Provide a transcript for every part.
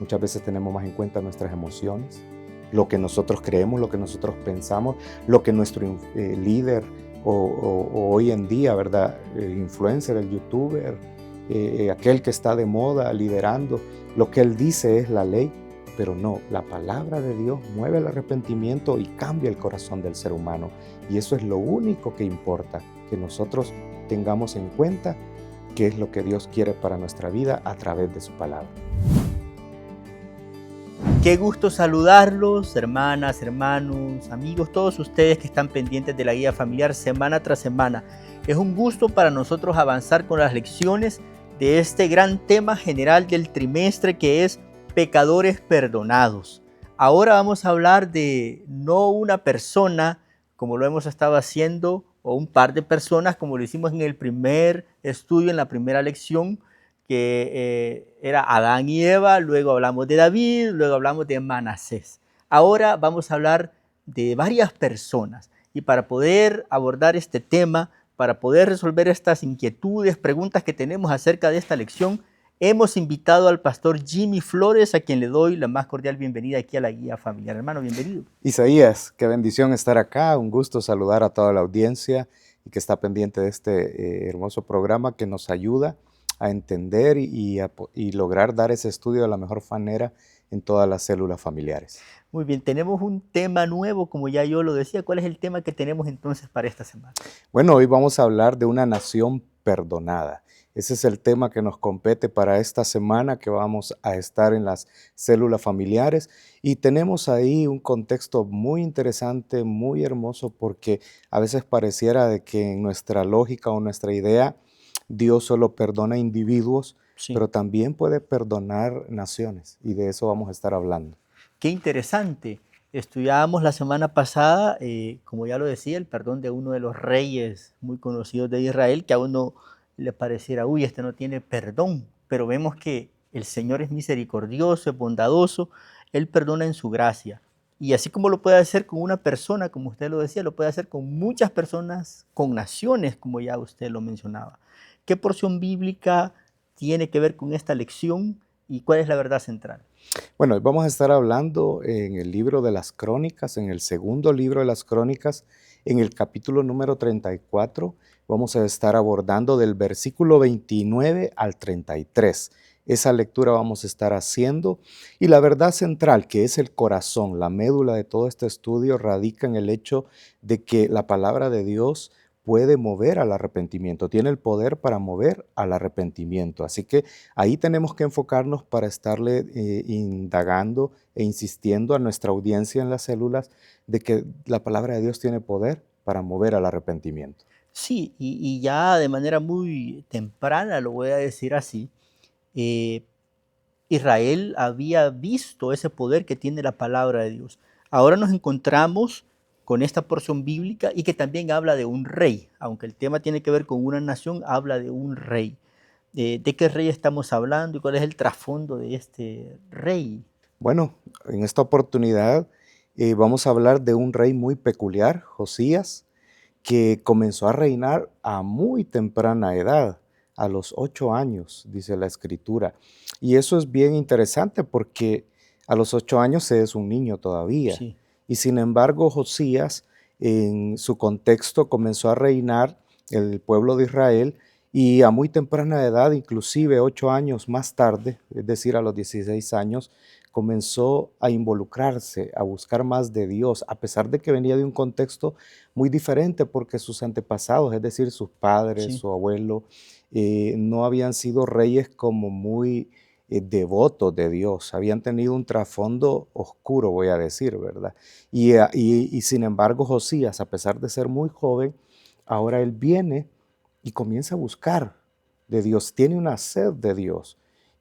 Muchas veces tenemos más en cuenta nuestras emociones, lo que nosotros creemos, lo que nosotros pensamos, lo que nuestro líder o hoy en día, ¿verdad? El influencer, el youtuber, aquel que está de moda liderando, lo que él dice es la ley, pero no, la palabra de Dios mueve el arrepentimiento y cambia el corazón del ser humano. Y eso es lo único que importa, que nosotros tengamos en cuenta qué es lo que Dios quiere para nuestra vida a través de su palabra. Qué gusto saludarlos, hermanas, hermanos, amigos, todos ustedes que están pendientes de la guía familiar semana tras semana. Es un gusto para nosotros avanzar con las lecciones de este gran tema general del trimestre que es pecadores perdonados. Ahora vamos a hablar de no una persona como lo hemos estado haciendo o un par de personas como lo hicimos en el primer estudio, en la primera lección, que era Adán y Eva, luego hablamos de David, luego hablamos de Manasés. Ahora vamos a hablar de varias personas y para poder abordar este tema, para poder resolver estas inquietudes, preguntas que tenemos acerca de esta lección, hemos invitado al pastor Jimmy Flores, a quien le doy la más cordial bienvenida aquí a la guía familiar. Hermano, bienvenido. Isaías, qué bendición estar acá, un gusto saludar a toda la audiencia y que está pendiente de este hermoso programa que nos ayuda a entender y lograr dar ese estudio de la mejor manera en todas las células familiares. Muy bien, tenemos un tema nuevo, como ya yo lo decía. ¿Cuál es el tema que tenemos entonces para esta semana? Bueno, hoy vamos a hablar de una nación perdonada. Ese es el tema que nos compete para esta semana que vamos a estar en las células familiares y tenemos ahí un contexto muy interesante, muy hermoso, porque a veces pareciera de que en nuestra lógica o nuestra idea Dios solo perdona individuos, Sí. pero también puede perdonar naciones y de eso vamos a estar hablando. Qué interesante. Estudiábamos la semana pasada, como ya lo decía, el perdón de uno de los reyes muy conocidos de Israel, que a uno le pareciera, uy, este no tiene perdón, pero vemos que el Señor es misericordioso, es bondadoso, Él perdona en su gracia. Y así como lo puede hacer con una persona, como usted lo decía, lo puede hacer con muchas personas, con naciones, como ya usted lo mencionaba. ¿Qué porción bíblica tiene que ver con esta lección y cuál es la verdad central? Bueno, hoy vamos a estar hablando en el libro de las Crónicas, en el segundo libro de las Crónicas, en el capítulo número 34. Vamos a estar abordando del versículo 29 al 33. Esa lectura vamos a estar haciendo y la verdad central, que es el corazón, la médula de todo este estudio, radica en el hecho de que la palabra de Dios puede mover al arrepentimiento, tiene el poder para mover al arrepentimiento. Así que ahí tenemos que enfocarnos para estarle indagando e insistiendo a nuestra audiencia en las células de que la palabra de Dios tiene poder para mover al arrepentimiento. Sí, y ya de manera muy temprana, lo voy a decir así, eh, Israel había visto ese poder que tiene la palabra de Dios. Ahora nos encontramos con esta porción bíblica y que también habla de un rey, aunque el tema tiene que ver con una nación, habla de un rey. ¿De qué rey estamos hablando y cuál es el trasfondo de este rey? Bueno, en esta oportunidad vamos a hablar de un rey muy peculiar, Josías, que comenzó a reinar a muy temprana edad, a los 8 años, dice la escritura. Y eso es bien interesante porque a los 8 años se es un niño todavía. Sí, Y sin embargo, Josías, en su contexto, comenzó a reinar el pueblo de Israel y a muy temprana edad, inclusive 8 años más tarde, es decir, a los 16 años, comenzó a involucrarse, a buscar más de Dios, a pesar de que venía de un contexto muy diferente porque sus antepasados, es decir, sus padres, sí. su abuelo, no habían sido reyes como muy devotos de Dios, habían tenido un trasfondo oscuro, voy a decir, ¿verdad? Y sin embargo, Josías, a pesar de ser muy joven, ahora él viene y comienza a buscar de Dios, tiene una sed de Dios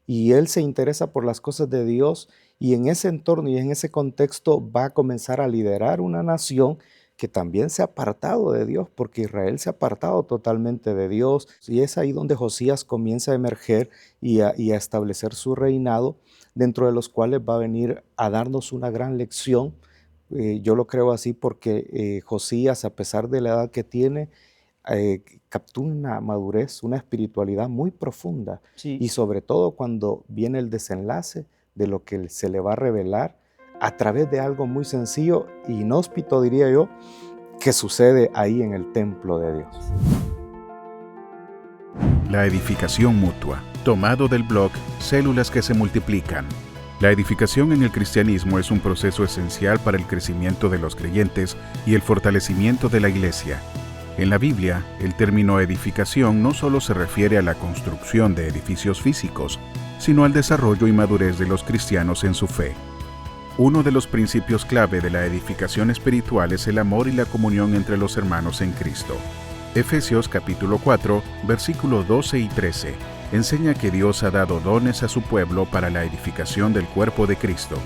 y él se interesa por las cosas de Dios y en ese entorno y en ese contexto va a comenzar a liderar una nación que también se ha apartado de Dios, porque Israel se ha apartado totalmente de Dios, y es ahí donde Josías comienza a emerger y a establecer su reinado, dentro de los cuales va a venir a darnos una gran lección. Yo lo creo así porque Josías, a pesar de la edad que tiene, captura una madurez, una espiritualidad muy profunda, Sí, y sobre todo cuando viene el desenlace, de lo que se le va a revelar a través de algo muy sencillo, inhóspito diría yo, que sucede ahí en el templo de Dios. La edificación mutua, tomado del blog Células que se multiplican. La edificación en el cristianismo es un proceso esencial para el crecimiento de los creyentes y el fortalecimiento de la iglesia. En la Biblia, el término edificación no solo se refiere a la construcción de edificios físicos, sino al desarrollo y madurez de los cristianos en su fe. Uno de los principios clave de la edificación espiritual es el amor y la comunión entre los hermanos en Cristo. Efesios capítulo 4, versículos 12 y 13, enseña que Dios ha dado dones a su pueblo para la edificación del cuerpo de Cristo,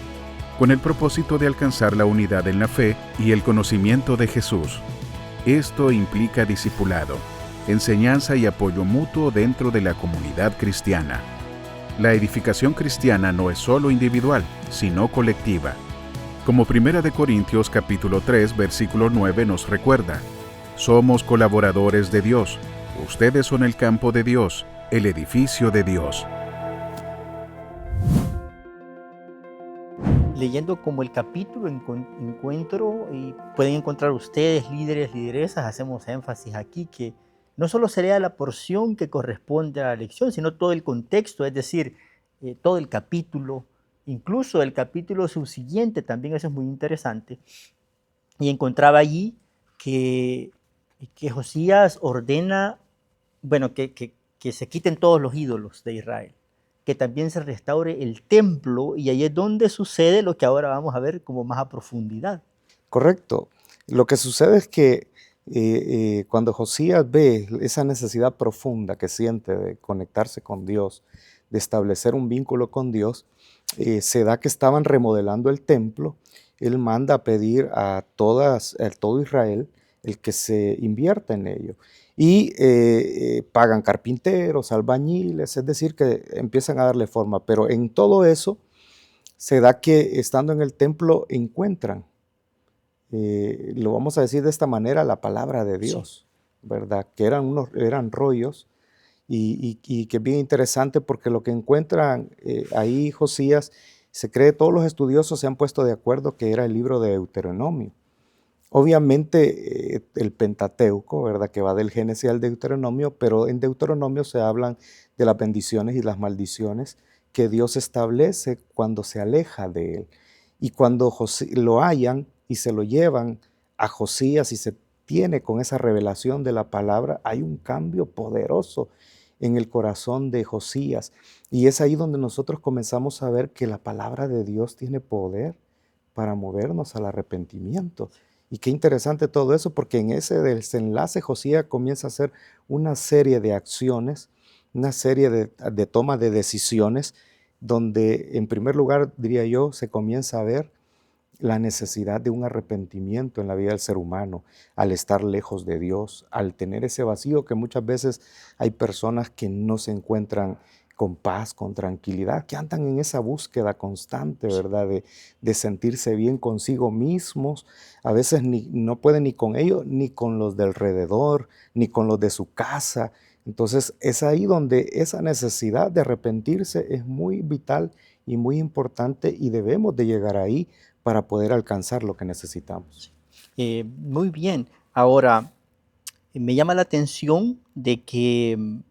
con el propósito de alcanzar la unidad en la fe y el conocimiento de Jesús. Esto implica discipulado, enseñanza y apoyo mutuo dentro de la comunidad cristiana. La edificación cristiana no es solo individual, sino colectiva. Como 1 Corintios capítulo 3, versículo 9 nos recuerda, somos colaboradores de Dios. Ustedes son el campo de Dios, el edificio de Dios. Leyendo como el capítulo encuentro, y pueden encontrar ustedes, líderes, lideresas, hacemos énfasis aquí que no solo sería la porción que corresponde a la lección, sino todo el contexto, es decir, todo el capítulo, incluso el capítulo subsiguiente, también eso es muy interesante. Y encontraba allí que Josías ordena, bueno, que se quiten todos los ídolos de Israel, que también se restaure el templo, y ahí es donde sucede lo que ahora vamos a ver como más a profundidad. Correcto. Lo que sucede es que cuando Josías ve esa necesidad profunda que siente de conectarse con Dios, de establecer un vínculo con Dios, se da que estaban remodelando el templo. Él manda a pedir a todo Israel el que se invierta en ello. Y pagan carpinteros, albañiles, es decir, que empiezan a darle forma. Pero en todo eso se da que estando en el templo encuentran, lo vamos a decir de esta manera, la palabra de Dios, sí, ¿verdad? Que eran rollos y que es bien interesante porque lo que encuentran ahí Josías, se cree, todos los estudiosos se han puesto de acuerdo que era el libro de Deuteronomio. Obviamente el Pentateuco, ¿verdad? Que va del Génesis al Deuteronomio, pero en Deuteronomio se hablan de las bendiciones y las maldiciones que Dios establece cuando se aleja de él. Y cuando lo hallan y se lo llevan a Josías y se tiene con esa revelación de la palabra, hay un cambio poderoso en el corazón de Josías. Y es ahí donde nosotros comenzamos a ver que la palabra de Dios tiene poder para movernos al arrepentimiento. Y qué interesante todo eso, porque en ese desenlace Josías comienza a hacer una serie de acciones, una serie de toma de decisiones, donde en primer lugar, diría yo, se comienza a ver la necesidad de un arrepentimiento en la vida del ser humano, al estar lejos de Dios, al tener ese vacío que muchas veces hay personas que no se encuentran con paz, con tranquilidad, que andan en esa búsqueda constante, ¿verdad? De sentirse bien consigo mismos. A veces no pueden ni con ellos, ni con los de alrededor, ni con los de su casa. Entonces es ahí donde esa necesidad de arrepentirse es muy vital y muy importante, y debemos de llegar ahí para poder alcanzar lo que necesitamos. Muy bien. Ahora, me llama la atención de que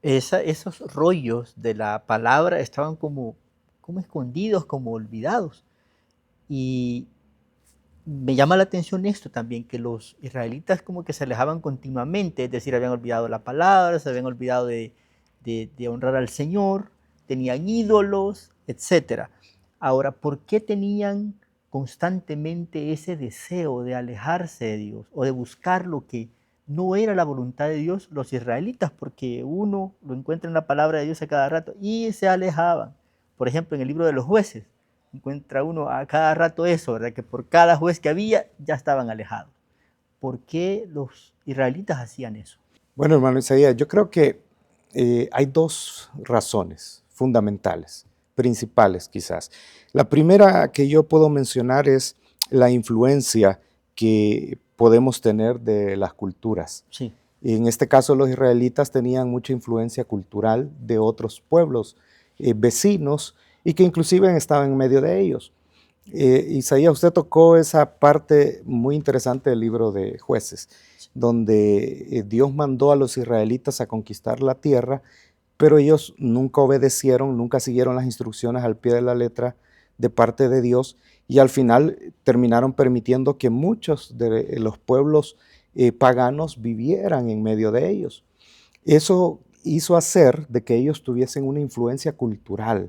esos rollos de la palabra estaban como escondidos, como olvidados. Y me llama la atención esto también, que los israelitas como que se alejaban continuamente, es decir, habían olvidado la palabra, se habían olvidado de honrar al Señor, tenían ídolos, etc. Ahora, ¿por qué tenían constantemente ese deseo de alejarse de Dios o de buscar lo que no era la voluntad de Dios los israelitas? Porque uno lo encuentra en la palabra de Dios a cada rato y se alejaban. Por ejemplo, en el libro de los jueces, encuentra uno a cada rato eso, ¿verdad? Que por cada juez que había ya estaban alejados. ¿Por qué los israelitas hacían eso? Bueno, hermano Isaías, yo creo que hay dos razones fundamentales, principales quizás. La primera que yo puedo mencionar es la influencia que podemos tener de las culturas. Sí. En este caso, los israelitas tenían mucha influencia cultural de otros pueblos vecinos, y que inclusive estaba en medio de ellos. Isaías, usted tocó esa parte muy interesante del libro de Jueces, donde Dios mandó a los israelitas a conquistar la tierra, pero ellos nunca obedecieron, nunca siguieron las instrucciones al pie de la letra de parte de Dios, y al final terminaron permitiendo que muchos de los pueblos paganos vivieran en medio de ellos. Eso hizo hacer de que ellos tuviesen una influencia cultural.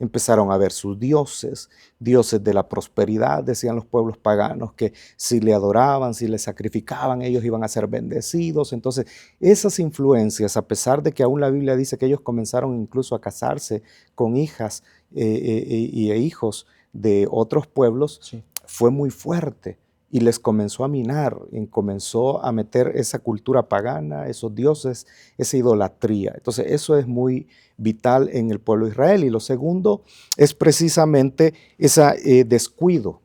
Empezaron a ver sus dioses, dioses de la prosperidad, decían los pueblos paganos, que si le adoraban, si le sacrificaban, ellos iban a ser bendecidos. Entonces, esas influencias, a pesar de que aún la Biblia dice que ellos comenzaron incluso a casarse con hijas e hijos de otros pueblos, Sí. fue muy fuerte y les comenzó a minar, y comenzó a meter esa cultura pagana, esos dioses, esa idolatría. Entonces eso es muy vital en el pueblo de Israel. Y lo segundo es precisamente ese descuido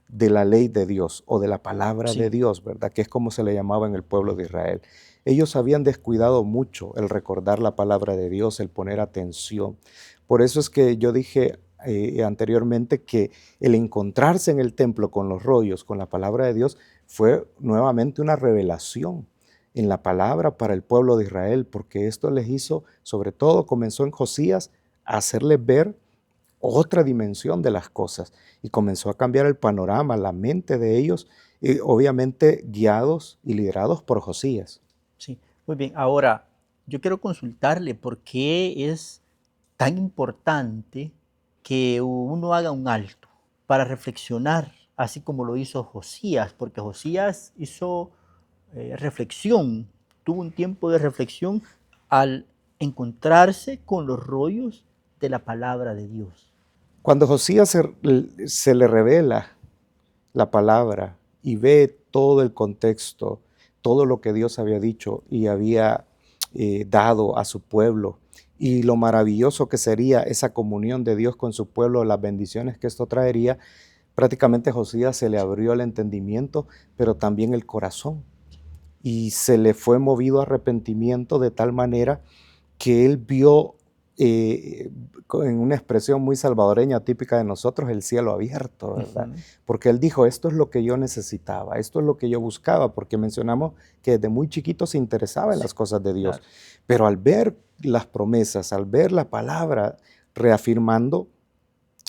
de la ley de Dios o de la palabra de Dios, ¿verdad? Que es como se le llamaba en el pueblo de Israel. Ellos habían descuidado mucho el recordar la palabra de Dios, el poner atención. Por eso es que yo dije anteriormente que el encontrarse en el templo con los rollos, con la palabra de Dios, fue nuevamente una revelación en la palabra para el pueblo de Israel, porque esto les hizo, sobre todo comenzó en Josías, a hacerles ver otra dimensión de las cosas y comenzó a cambiar el panorama, la mente de ellos, obviamente guiados y liderados por Josías. Sí, muy bien. Ahora, yo quiero consultarle por qué es tan importante que uno haga un alto para reflexionar, así como lo hizo Josías, porque Josías hizo reflexión, tuvo un tiempo de reflexión al encontrarse con los rollos de la palabra de Dios. Cuando Josías se le revela la palabra y ve todo el contexto, todo lo que Dios había dicho y había dado a su pueblo, y lo maravilloso que sería esa comunión de Dios con su pueblo, las bendiciones que esto traería, prácticamente a Josías se le abrió el entendimiento, pero también el corazón. Y se le fue movido a arrepentimiento de tal manera que él vio, en una expresión muy salvadoreña típica de nosotros, el cielo abierto, ¿verdad? Porque él dijo, esto es lo que yo necesitaba, esto es lo que yo buscaba, porque mencionamos que desde muy chiquito se interesaba en las cosas de Dios. Claro. Pero al ver las promesas, al ver la palabra reafirmando,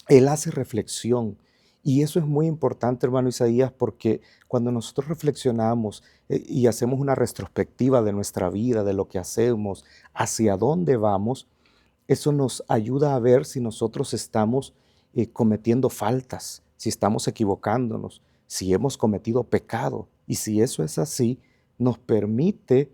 él hace reflexión. Y eso es muy importante, hermano Isaías, porque cuando nosotros reflexionamos y hacemos una retrospectiva de nuestra vida, de lo que hacemos, hacia dónde vamos, eso nos ayuda a ver si nosotros estamos cometiendo faltas, si estamos equivocándonos, si hemos cometido pecado. Y si eso es así, nos permite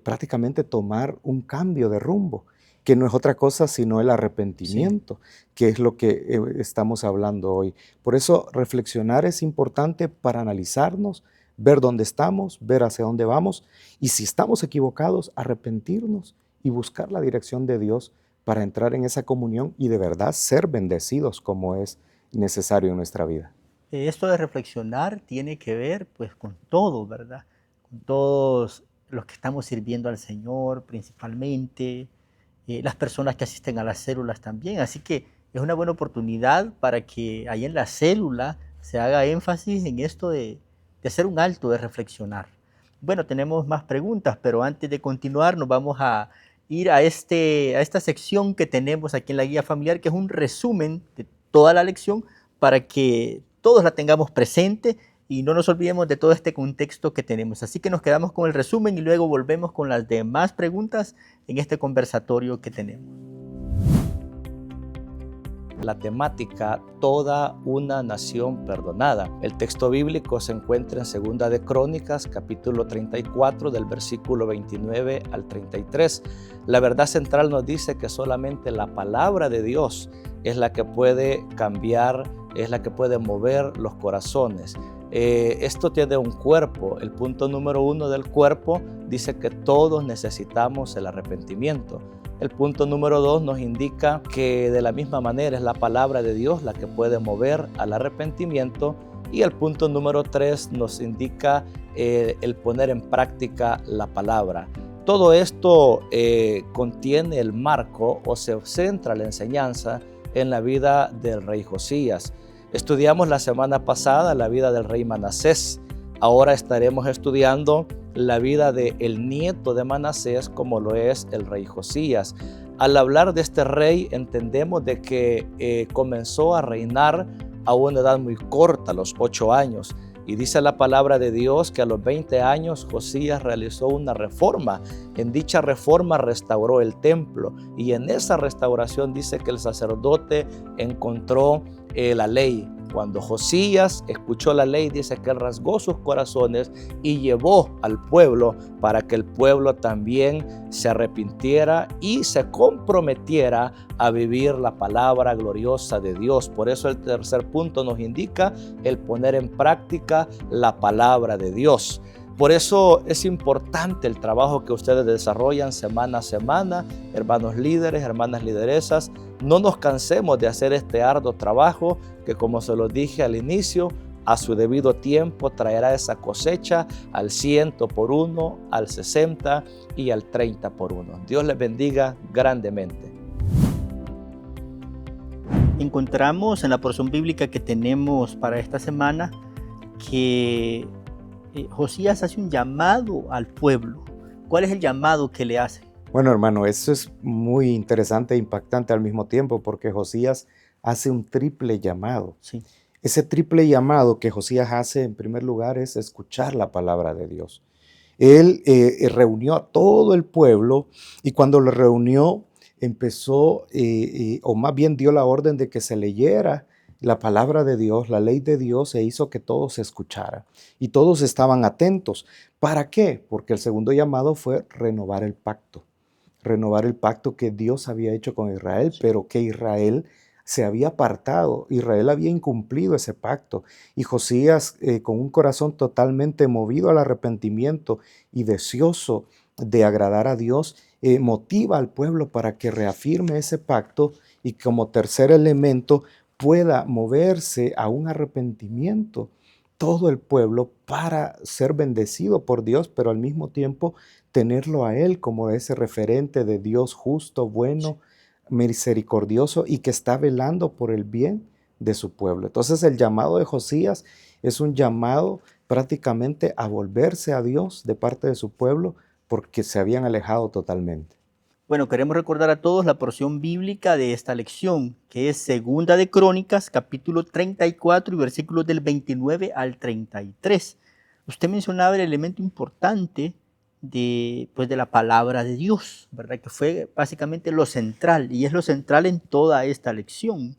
prácticamente tomar un cambio de rumbo, que no es otra cosa sino el arrepentimiento, que es lo que estamos hablando hoy. Por eso reflexionar es importante para analizarnos, ver dónde estamos, ver hacia dónde vamos, y si estamos equivocados, arrepentirnos y buscar la dirección de Dios para entrar en esa comunión y de verdad ser bendecidos como es necesario en nuestra vida. Esto de reflexionar tiene que ver pues con todo, ¿verdad? Con todos los que estamos sirviendo al Señor principalmente, las personas que asisten a las células también. Así que es una buena oportunidad para que ahí en la célula se haga énfasis en esto de hacer un alto, de reflexionar. Bueno, tenemos más preguntas, pero antes de continuar nos vamos a ir a esta sección que tenemos aquí en la guía familiar, que es un resumen de toda la lección para que todos la tengamos presente y no nos olvidemos de todo este contexto que tenemos. Así que nos quedamos con el resumen y luego volvemos con las demás preguntas en este conversatorio que tenemos. La temática Toda una nación perdonada. El texto bíblico se encuentra en 2 de Crónicas, capítulo 34, del versículo 29 al 33. La verdad central nos dice que solamente la palabra de Dios es la que puede cambiar, es la que puede mover los corazones. Esto tiene un cuerpo. El punto número 1 del cuerpo dice que todos necesitamos el arrepentimiento. El punto número 2 nos indica que de la misma manera es la palabra de Dios la que puede mover al arrepentimiento. Y el punto número 3 nos indica el poner en práctica la palabra. Todo esto contiene el marco o se centra la enseñanza en la vida del rey Josías. Estudiamos la semana pasada la vida del rey Manasés. Ahora estaremos estudiando la vida del nieto de Manasés, como lo es el rey Josías. Al hablar de este rey, entendemos de que comenzó a reinar a una edad muy corta, a los 8 años. Y dice la palabra de Dios que a los 20 años Josías realizó una reforma. En dicha reforma restauró el templo, y en esa restauración dice que el sacerdote encontró la ley. Cuando Josías escuchó la ley, dice que él rasgó sus corazones y llevó al pueblo para que el pueblo también se arrepintiera y se comprometiera a vivir la palabra gloriosa de Dios. Por eso el tercer punto nos indica el poner en práctica la palabra de Dios. Por eso es importante el trabajo que ustedes desarrollan semana a semana, hermanos líderes, hermanas lideresas. No nos cansemos de hacer este arduo trabajo que, como se lo dije al inicio, a su debido tiempo traerá esa cosecha al 100 por 1, al 60 y al 30 por 1. Dios les bendiga grandemente. Encontramos en la porción bíblica que tenemos para esta semana que Josías hace un llamado al pueblo. ¿Cuál es el llamado que le hace? Bueno, hermano, eso es muy interesante e impactante al mismo tiempo, porque Josías hace un triple llamado. Sí. Ese triple llamado que Josías hace, en primer lugar, es escuchar la palabra de Dios. Él reunió a todo el pueblo, y cuando lo reunió, empezó, o más bien dio la orden de que se leyera la palabra de Dios, la ley de Dios, e hizo que todos escucharan. Y todos estaban atentos. ¿Para qué? Porque el segundo llamado fue renovar el pacto. Renovar el pacto que Dios había hecho con Israel, pero que Israel se había apartado. Israel había incumplido ese pacto. Y Josías, con un corazón totalmente movido al arrepentimiento y deseoso de agradar a Dios, motiva al pueblo para que reafirme ese pacto y, como tercer elemento, pueda moverse a un arrepentimiento todo el pueblo para ser bendecido por Dios, pero al mismo tiempo tenerlo a Él como ese referente de Dios justo, bueno, misericordioso y que está velando por el bien de su pueblo. Entonces el llamado de Josías es un llamado prácticamente a volverse a Dios de parte de su pueblo, porque se habían alejado totalmente. Bueno, queremos recordar a todos la porción bíblica de esta lección, que es Segunda de Crónicas, capítulo 34 y versículos del 29 al 33. Usted mencionaba el elemento importante de la palabra de Dios, ¿verdad? Que fue básicamente lo central, y es lo central en toda esta lección.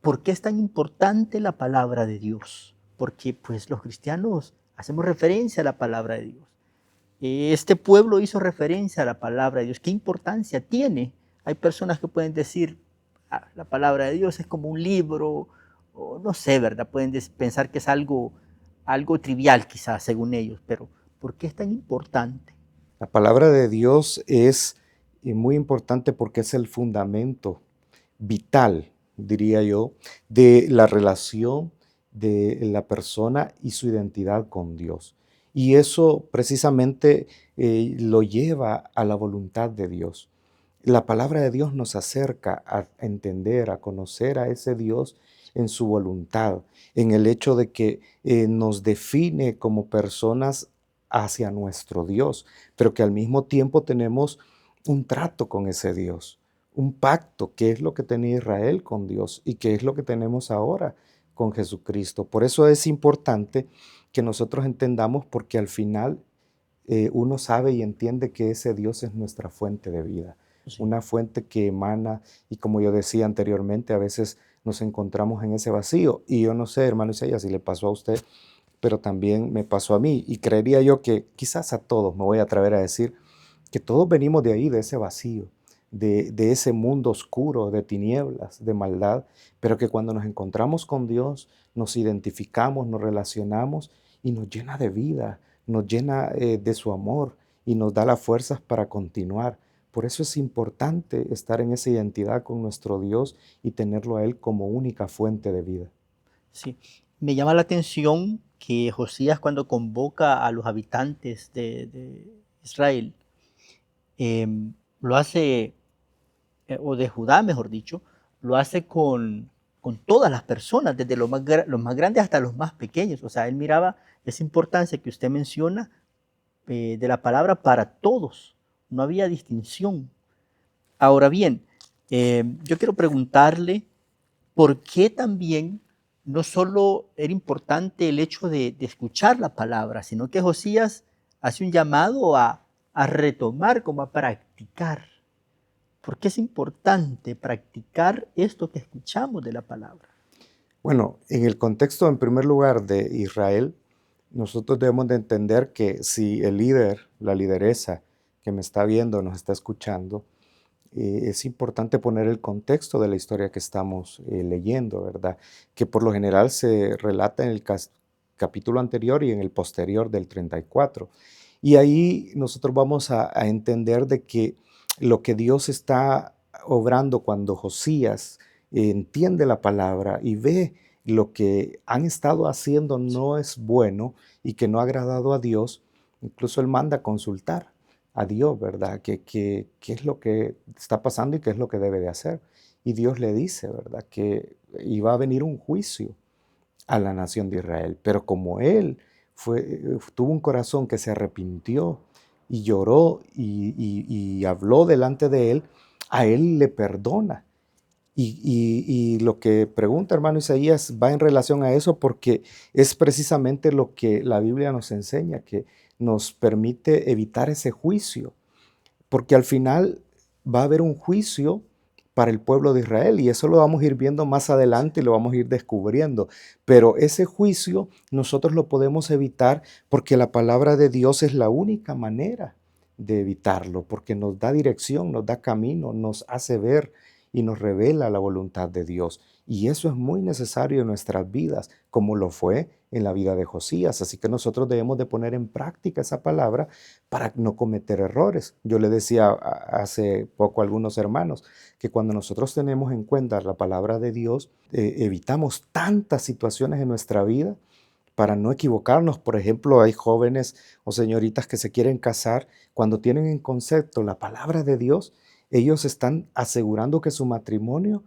¿Por qué es tan importante la palabra de Dios? Porque pues los cristianos hacemos referencia a la palabra de Dios. Este pueblo hizo referencia a la palabra de Dios. ¿Qué importancia tiene? Hay personas que pueden decir, la palabra de Dios es como un libro, o no sé, ¿verdad? Pueden pensar que es algo trivial quizás, según ellos, pero ¿por qué es tan importante? La palabra de Dios es muy importante porque es el fundamento vital, diría yo, de la relación de la persona y su identidad con Dios. Y eso precisamente lo lleva a la voluntad de Dios. La palabra de Dios nos acerca a entender, a conocer a ese Dios en su voluntad, en el hecho de que nos define como personas hacia nuestro Dios, pero que al mismo tiempo tenemos un trato con ese Dios, un pacto, que es lo que tenía Israel con Dios y que es lo que tenemos ahora con Jesucristo. Por eso es importante que nosotros entendamos, porque al final uno sabe y entiende que ese Dios es nuestra fuente de vida, sí, una fuente que emana, y como yo decía anteriormente, a veces nos encontramos en ese vacío. Y yo no sé, hermano Isaías, si le pasó a usted, pero también me pasó a mí, y creería yo que quizás a todos, me voy a atrever a decir, que todos venimos de ahí, de ese vacío, de ese mundo oscuro, de tinieblas, de maldad, pero que cuando nos encontramos con Dios, nos identificamos, nos relacionamos y nos llena de vida, nos llena de su amor y nos da las fuerzas para continuar. Por eso es importante estar en esa identidad con nuestro Dios y tenerlo a Él como única fuente de vida. Sí, me llama la atención que Josías, cuando convoca a los habitantes de Israel, lo hace, o de Judá, mejor dicho, lo hace con todas las personas, desde los más grandes hasta los más pequeños. O sea, él miraba esa importancia que usted menciona de la palabra para todos. No había distinción. Ahora bien, yo quiero preguntarle por qué también no solo era importante el hecho de escuchar la palabra, sino que Josías hace un llamado a retomar, como a practicar. ¿Por qué es importante practicar esto que escuchamos de la palabra? Bueno, en el contexto, en primer lugar, de Israel, nosotros debemos de entender que si el líder, la lideresa que me está viendo, nos está escuchando, es importante poner el contexto de la historia que estamos leyendo, ¿verdad? Que por lo general se relata en el capítulo anterior y en el posterior del 34. Y ahí nosotros vamos a entender de que lo que Dios está obrando cuando Josías entiende la palabra y ve lo que han estado haciendo no es bueno y que no ha agradado a Dios, incluso él manda a consultar a Dios, ¿verdad? ¿Qué es lo que está pasando y qué es lo que debe de hacer? Y Dios le dice, ¿verdad? Que iba a venir un juicio a la nación de Israel, pero como él tuvo un corazón que se arrepintió y lloró y habló delante de él, a él le perdona. Y lo que pregunta hermano Isaías va en relación a eso porque es precisamente lo que la Biblia nos enseña, que nos permite evitar ese juicio, porque al final va a haber un juicio para el pueblo de Israel y eso lo vamos a ir viendo más adelante y lo vamos a ir descubriendo. Pero ese juicio nosotros lo podemos evitar porque la palabra de Dios es la única manera de evitarlo, porque nos da dirección, nos da camino, nos hace ver y nos revela la voluntad de Dios. Y eso es muy necesario en nuestras vidas, como lo fue en la vida de Josías. Así que nosotros debemos de poner en práctica esa palabra para no cometer errores. Yo le decía hace poco a algunos hermanos que cuando nosotros tenemos en cuenta la palabra de Dios, evitamos tantas situaciones en nuestra vida para no equivocarnos. Por ejemplo, hay jóvenes o señoritas que se quieren casar. Cuando tienen en concepto la palabra de Dios, ellos están asegurando que su matrimonio,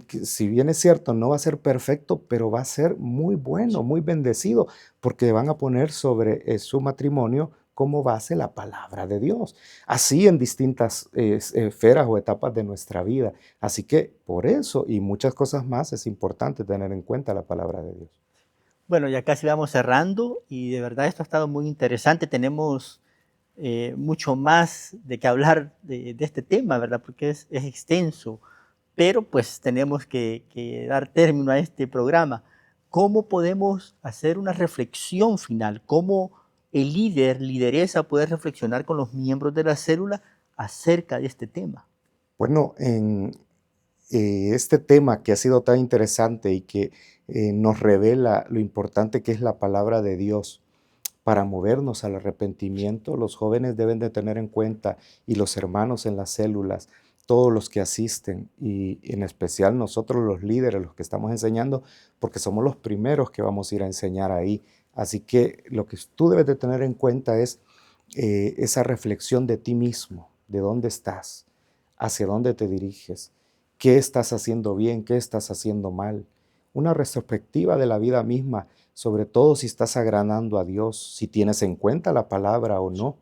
que si bien es cierto, no va a ser perfecto, pero va a ser muy bueno, muy bendecido, porque van a poner sobre su matrimonio como base la palabra de Dios. Así en distintas esferas o etapas de nuestra vida. Así que por eso y muchas cosas más es importante tener en cuenta la palabra de Dios. Bueno, ya casi vamos cerrando y de verdad esto ha estado muy interesante. Tenemos mucho más de qué hablar de este tema, ¿verdad? Porque es extenso, pero pues tenemos que dar término a este programa. ¿Cómo podemos hacer una reflexión final? ¿Cómo el líder, lideresa puede reflexionar con los miembros de la célula acerca de este tema? Bueno, en este tema que ha sido tan interesante y que nos revela lo importante que es la palabra de Dios para movernos al arrepentimiento, los jóvenes deben de tener en cuenta y los hermanos en las células, todos los que asisten y en especial nosotros los líderes, los que estamos enseñando, porque somos los primeros que vamos a ir a enseñar ahí. Así que lo que tú debes de tener en cuenta es esa reflexión de ti mismo, de dónde estás, hacia dónde te diriges, qué estás haciendo bien, qué estás haciendo mal. Una retrospectiva de la vida misma, sobre todo si estás agradando a Dios, si tienes en cuenta la palabra o no,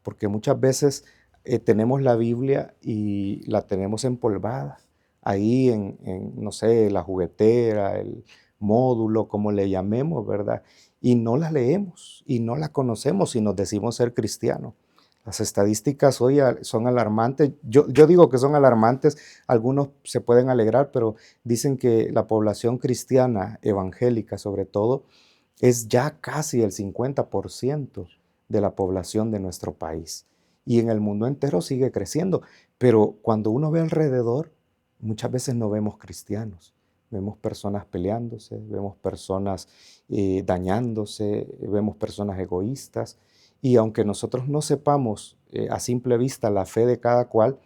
porque muchas veces tenemos la Biblia y la tenemos empolvada, ahí no sé, la juguetera, el módulo, como le llamemos, ¿verdad? Y no la leemos y no la conocemos y nos decimos ser cristianos. Las estadísticas hoy son alarmantes. Yo digo que son alarmantes, algunos se pueden alegrar, pero dicen que la población cristiana evangélica, sobre todo, es ya casi el 50% de la población de nuestro país. Y en el mundo entero sigue creciendo. Pero cuando uno ve alrededor, muchas veces no vemos cristianos. Vemos personas peleándose, vemos personas dañándose, vemos personas egoístas. Y aunque nosotros no sepamos a simple vista la fe de cada cual,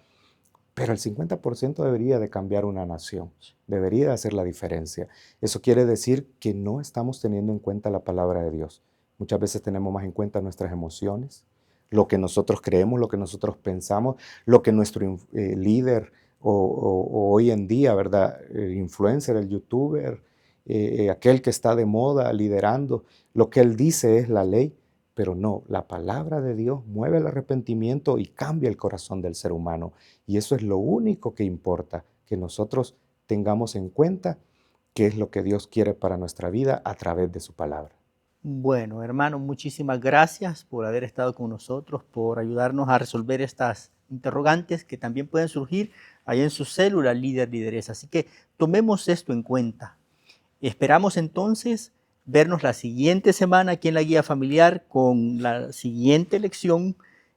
pero el 50% debería de cambiar una nación, debería de hacer la diferencia. Eso quiere decir que no estamos teniendo en cuenta la palabra de Dios. Muchas veces tenemos más en cuenta nuestras emociones, lo que nosotros creemos, lo que nosotros pensamos, lo que nuestro líder o hoy en día, ¿verdad? El influencer, el youtuber, aquel que está de moda liderando, lo que él dice es la ley, pero no, la palabra de Dios mueve el arrepentimiento y cambia el corazón del ser humano. Y eso es lo único que importa, que nosotros tengamos en cuenta qué es lo que Dios quiere para nuestra vida a través de su palabra. Bueno, hermano, muchísimas gracias por haber estado con nosotros, por ayudarnos a resolver estas interrogantes que también pueden surgir ahí en su célula líder, lideresa. Así que tomemos esto en cuenta. Esperamos entonces vernos la siguiente semana aquí en la guía familiar con la siguiente lección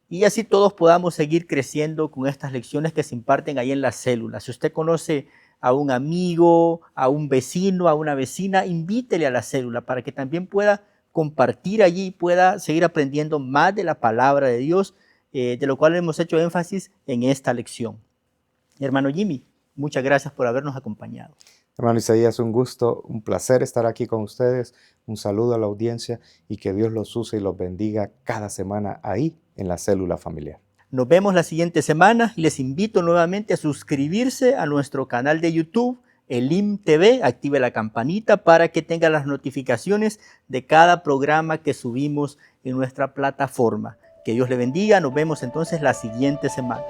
y así todos podamos seguir creciendo con estas lecciones que se imparten ahí en la célula. Si usted conoce a un amigo, a un vecino, a una vecina, invítele a la célula para que también pueda compartir allí y pueda seguir aprendiendo más de la palabra de Dios, de lo cual hemos hecho énfasis en esta lección. Hermano Jimmy, muchas gracias por habernos acompañado. Hermano Isaías, un gusto, un placer estar aquí con ustedes. Un saludo a la audiencia y que Dios los use y los bendiga cada semana ahí en la célula familiar. Nos vemos la siguiente semana y les invito nuevamente a suscribirse a nuestro canal de YouTube, Elim TV. Active la campanita para que tenga las notificaciones de cada programa que subimos en nuestra plataforma. Que Dios le bendiga. Nos vemos entonces la siguiente semana.